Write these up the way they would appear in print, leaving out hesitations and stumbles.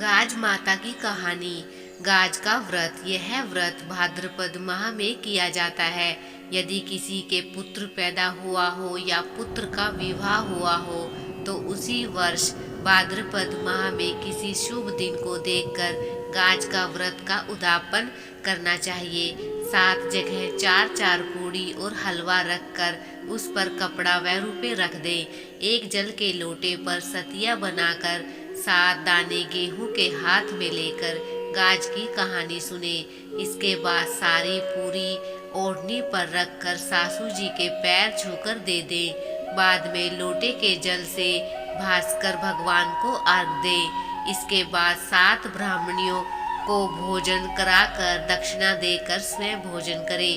गाज माता की कहानी। गाज का व्रत। यह व्रत भाद्रपद माह में किया जाता है। यदि किसी के पुत्र पैदा हुआ हो या पुत्र का विवाह हुआ हो तो उसी वर्ष भाद्रपद माह में किसी शुभ दिन को देखकर गाज का व्रत का उद्यापन करना चाहिए। 7 जगह 4-4 पूड़ी और हलवा रखकर उस पर कपड़ा व रुपए रख दे। एक जल के लोटे पर सतिया बनाकर 7 दाने गेहूं के हाथ में लेकर गाज की कहानी सुने। इसके बाद सारी पूरी ओढ़नी पर रखकर सासू जी के पैर छूकर दे दे। बाद में लोटे के जल से भास्कर भगवान को अर्घ दे। इसके बाद 7 ब्राह्मणियों को भोजन कराकर दक्षिणा देकर स्वयं भोजन करे।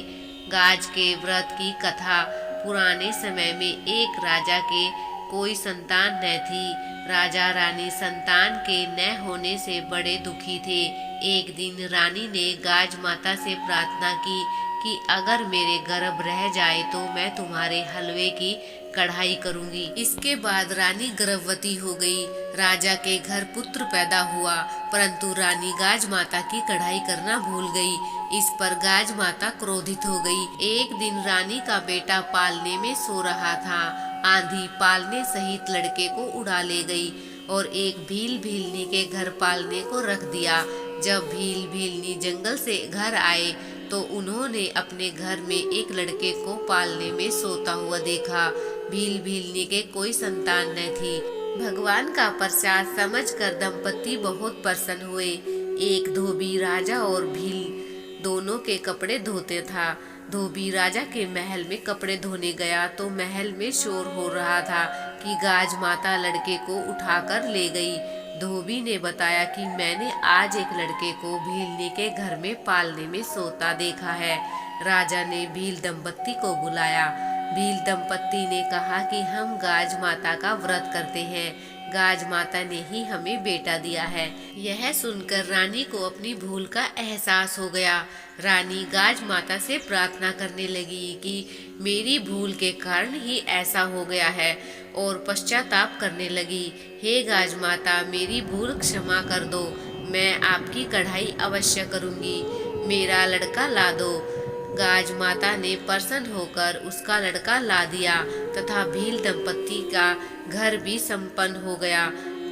गाज के व्रत की कथा। पुराने समय में एक राजा के कोई संतान न थी। राजा रानी संतान के न होने से बड़े दुखी थे। एक दिन रानी ने गाज माता से प्रार्थना की कि अगर मेरे गर्भ रह जाए तो मैं तुम्हारे हलवे की कढ़ाई करूंगी। इसके बाद रानी गर्भवती हो गई। राजा के घर पुत्र पैदा हुआ, परंतु रानी गाज माता की कढ़ाई करना भूल गई। इस पर गाज माता क्रोधित हो गई। एक दिन रानी का बेटा पालने में सो रहा था। आंधी पालने सहित लड़के को उड़ा ले गई और एक भील भीलनी के घर पालने को रख दिया। जब भील भीलनी जंगल से घर आए तो उन्होंने अपने घर में एक लड़के को पालने में सोता हुआ देखा। भील भीलनी के कोई संतान न थी। भगवान का प्रसाद समझकर दंपति बहुत प्रसन्न हुए। एक धोबी राजा और भील दोनों के कपड़े धोते था। धोबी राजा के महल में कपड़े धोने गया तो महल में शोर हो रहा था कि गाज माता लड़के को उठाकर ले गई। धोबी ने बताया कि मैंने आज एक लड़के को भीलनी के घर में पालने में सोता देखा है। राजा ने भील दंपत्ति को बुलाया। भील दंपत्ति ने कहा कि हम गाज माता का व्रत करते हैं। गाज माता ने ही हमें बेटा दिया है। यह सुनकर रानी को अपनी भूल का एहसास हो गया। रानी गाज माता से प्रार्थना करने लगी कि मेरी भूल के कारण ही ऐसा हो गया है और पश्चाताप करने लगी। हे गाज माता, मेरी भूल क्षमा कर दो। मैं आपकी कढ़ाई अवश्य करूंगी। मेरा लड़का ला दो। गाज माता ने प्रसन्न होकर उसका लड़का ला दिया तथा भील दंपत्ति का घर भी संपन्न हो गया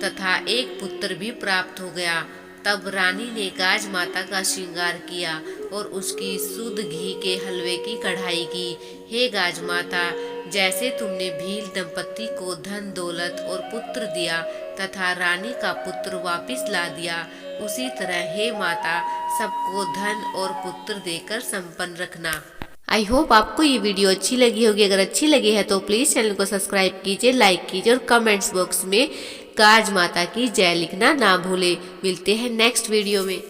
तथा एक पुत्र भी प्राप्त हो गया। तब रानी ने गाज माता का श्रृंगार किया और उसकी शुद्ध घी के हलवे की कढ़ाई की। हे गाज माता, जैसे तुमने भील दंपत्ति को धन दौलत और पुत्र दिया तथा रानी का पुत्र वापस ला दिया, उसी तरह हे माता सबको धन और पुत्र देकर संपन्न रखना। आई होप आपको ये वीडियो अच्छी लगी होगी। अगर अच्छी लगी है तो प्लीज चैनल को सब्सक्राइब कीजिए, लाइक कीजिए और कमेंट्स बॉक्स में गाज माता की जय लिखना ना भूले। मिलते हैं नेक्स्ट वीडियो में।